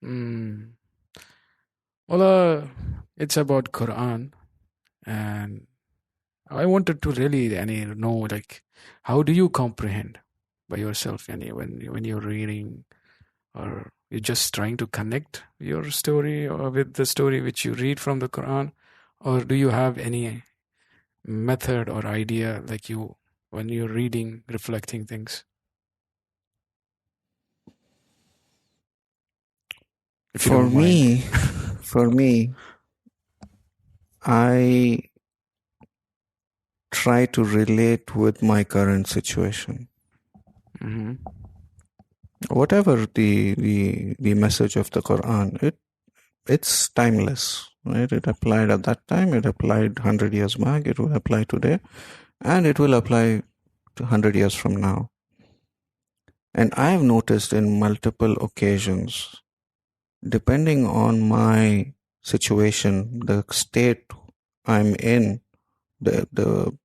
Mm. Well, it's about Quran, and I wanted to really, know, like, how do you comprehend by yourself, when you're reading, or you're just trying to connect your story or with the story which you read from the Quran, or do you have any method or idea, like you when you're reading, reflecting things? If you For don't mind. me, for me, I try to relate with my current situation. Mm-hmm. Whatever the message of the Quran, it's timeless, right? It applied at that time, it applied 100 years back, it will apply today, and it will apply 100 years from now. And I have noticed in multiple occasions, depending on my situation, the state I'm in, the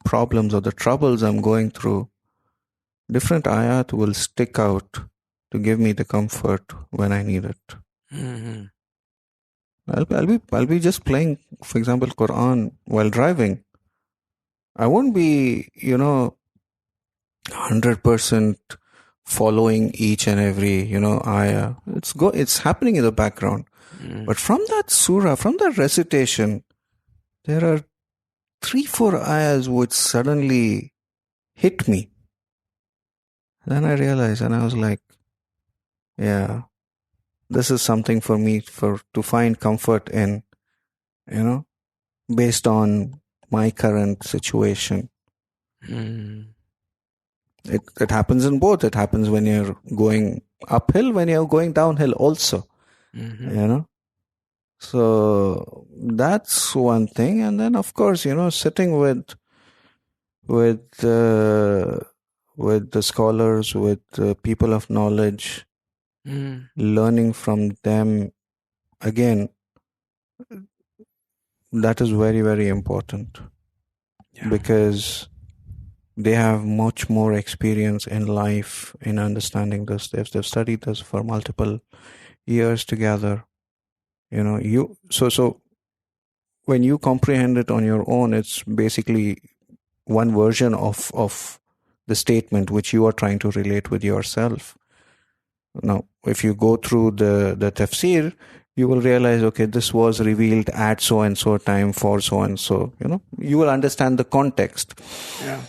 problems or the troubles I'm going through, different ayat will stick out to give me the comfort when I need it. Mm-hmm. I'll be just playing, for example, Quran while driving. I won't be, 100% following each and every, ayah. It's happening in the background. Mm. But from that surah, from that recitation, there are 3, 4 ayahs which suddenly hit me. Then I realized, and I was like, yeah, this is something for me to find comfort in, you know, based on my current situation. Mm. It happens in both. It happens when you're going uphill, when you're going downhill also, Mm-hmm. you know. So that's one thing. And then of course, sitting with uh, with the scholars, with people of knowledge, Mm. learning from them again, that is very, very important Yeah. because they have much more experience in life in understanding this. They've studied this for multiple years together. So when you comprehend it on your own, it's basically one version of the statement which you are trying to relate with yourself. Now, if you go through the tafsir, you will realize, okay, this was revealed at so and so time for so and so. You will understand the context. Yeah.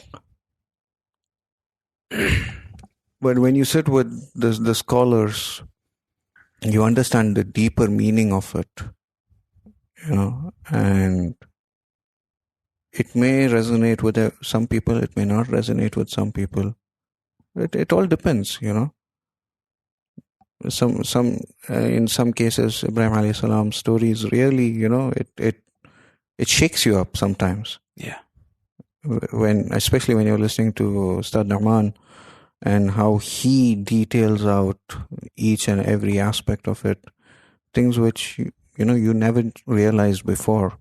But when you sit with the scholars, you understand the deeper meaning of it, and it may resonate with some people, it may not resonate with some people. It all depends. Some in some cases, Ibrahim alayhi salam stories really, it shakes you up sometimes. Yeah. Especially when you're listening to Ustad Narman and how he details out each and every aspect of it, things which you never realized before.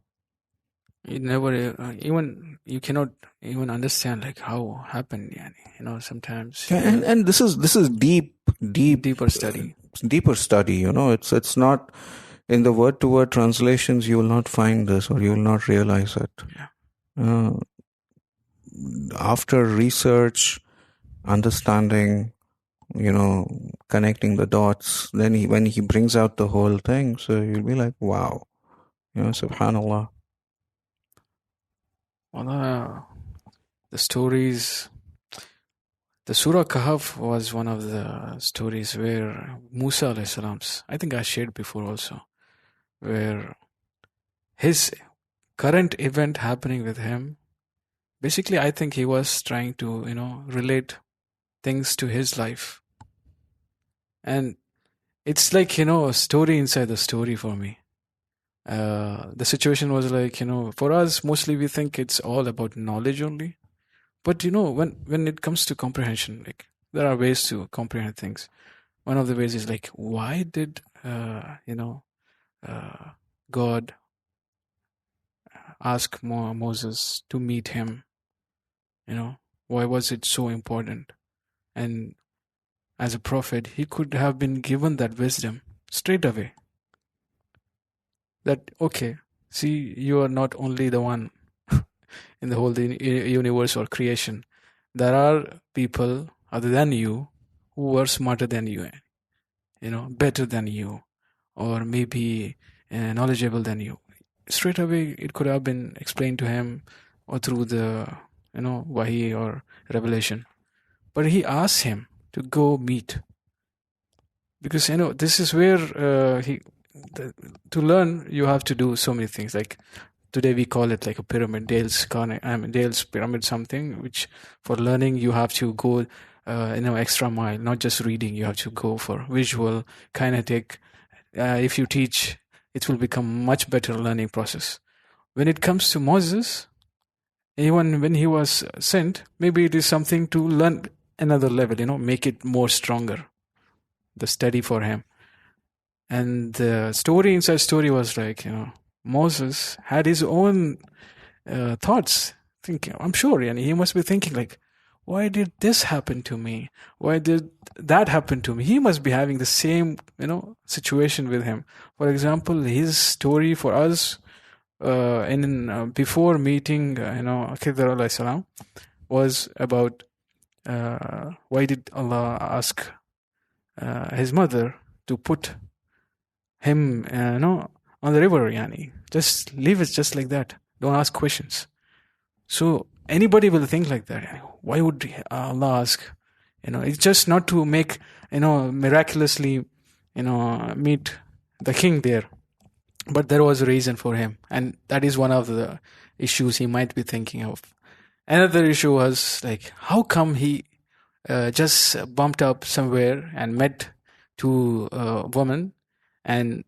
You never even you cannot even understand like how happened. Yani, sometimes Yeah, and this is deep, deeper study. deeper study. It's not in the word to word translations. You will not find this, or you will not realize it. Yeah. Uh, After research, understanding, connecting the dots, then when he brings out the whole thing, so you'll be like, wow, subhanallah. Well, the stories. The Surah Kahf was one of the stories where Musa alayhi salam's, I think I shared before also, where his current event happening with him, basically I think he was trying to, relate things to his life. And it's like, a story inside the story for me. The situation was like, for us, mostly we think it's all about knowledge only. But, when it comes to comprehension, like, there are ways to comprehend things. One of the ways is like, why did, uh, God ask Moses to meet him? Why was it so important? And as a prophet, he could have been given that wisdom. straight away. That, okay, see, you are not only the one in the whole universe or creation. There are people other than you who are smarter than you, better than you, or maybe knowledgeable than you. Straight away, it could have been explained to him or through the, wahi or revelation. But he asked him to go meet. Because, this is where to learn, you have to do so many things. Like today we call it like a pyramid, Dale's pyramid, something, which for learning you have to go, extra mile, not just reading. You have to go for visual, kinetic. If you teach, it will become much better learning process. When it comes to Moses, even when he was sent, maybe it is something to learn another level, make it more stronger, the study for him. And the story inside story was like, Moses had his own thoughts, thinking, I'm sure, he must be thinking like, why did this happen to me? Why did that happen to me? He must be having the same, situation with him. For example, his story for us, before meeting, Khidr alayhi salam, was about why did Allah ask his mother to put him, on the river, just leave it just like that. Don't ask questions. So anybody will think like that. Why would Allah ask? It's just not to make, miraculously, meet the king there. But there was a reason for him. And that is one of the issues he might be thinking of. Another issue was like, how come he just bumped up somewhere and met two women and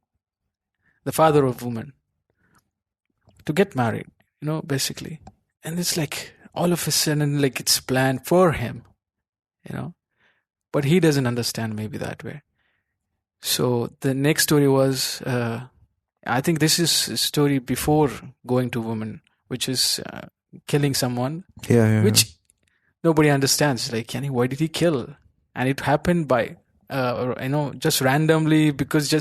the father of woman to get married, basically. And it's like all of a sudden, like it's planned for him, but he doesn't understand maybe that way. So the next story was, I think this is a story before going to woman, which is killing someone, which nobody understands. Like, why did he kill? And it happened by, just randomly because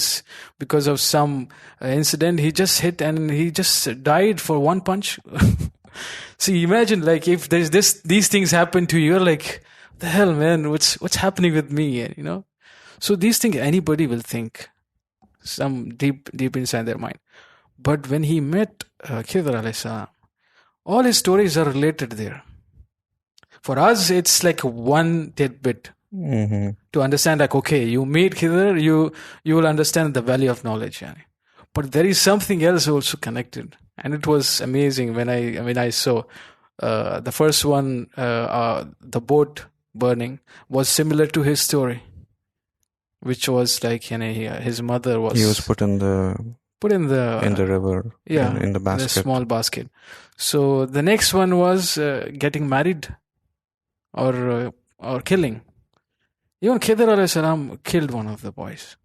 of some incident. He just hit and he just died for one punch. See, imagine like if there's these things happen to you, you're like, the hell, man, what's happening with me? So these things anybody will think, some deep inside their mind. But when he met Khidr alayhi salam, all his stories are related there. For us, it's like one tidbit. Mm-hmm. To understand, like, okay, you meet Khidr, you will understand the value of knowledge. But there is something else also connected. And it was amazing when I saw the first one, the boat burning, was similar to his story, which was like, his mother was... He was put in the river, in the basket. The small basket. So the next one was getting married or killing. Even Khidr alayhi salam killed one of the boys.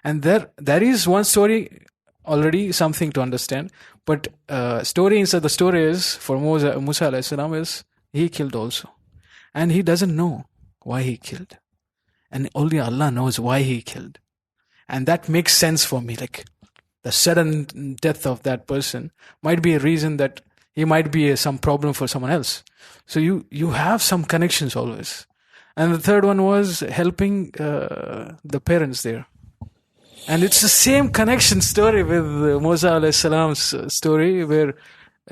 And there is one story already, something to understand. But story inside the story is, for Musa alayhi salam, is he killed also. And he doesn't know why he killed. And only Allah knows why he killed. And that makes sense for me. Like, the sudden death of that person might be a reason that he might be some problem for someone else. So you have some connections always. And the third one was helping the parents there. And it's the same connection story with Musa alayhi salam's story, where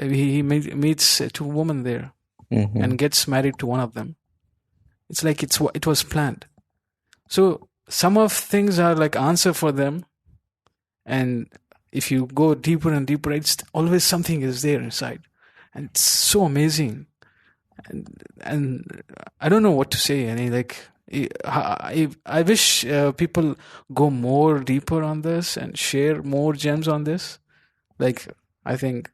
he meets two women there and gets married to one of them. It's like it was planned. So some of things are like answer for them. And if you go deeper and deeper, it's always something is there inside. And it's so amazing. And I don't know what to say. I wish people go more deeper on this and share more gems on this. Like, I think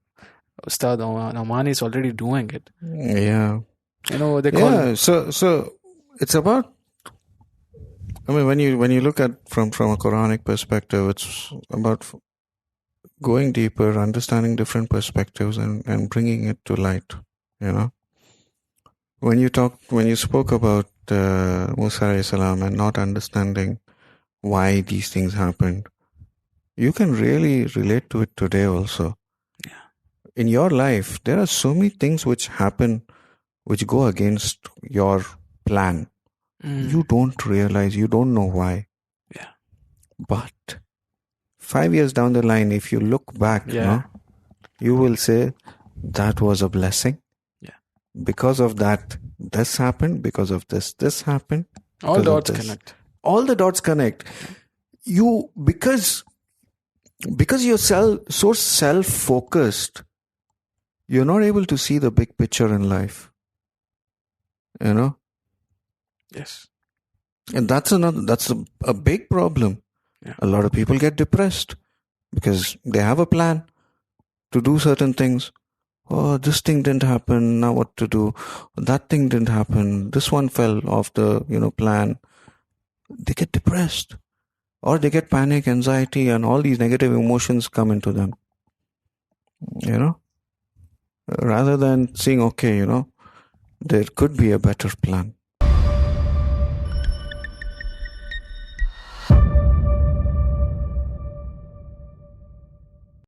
Ustad Oman is already doing it. Yeah. They call so it's about, when you look at from a Quranic perspective, it's about going deeper, understanding different perspectives and bringing it to light, When you spoke about Musa alayhi salam and not understanding why these things happened, You can really relate to it today also. Yeah. In your life, there are so many things which happen which go against your plan. You don't realize, you don't know why. Yeah. But 5 years down the line, if you look back, Yeah. you will say that was a blessing. Yeah. Because of that, this happened. Because of this happened. All Because of dots this. connect. All the dots connect. You because you're so self-focused, you're not able to see the big picture in life. Yes. And that's a big problem. Yeah. A lot of people get depressed because they have a plan to do certain things. Oh, this thing didn't happen. Now what to do? That thing didn't happen. This one fell off the, plan. They get depressed, or they get panic, anxiety, and all these negative emotions come into them. Rather than seeing, okay, there could be a better plan.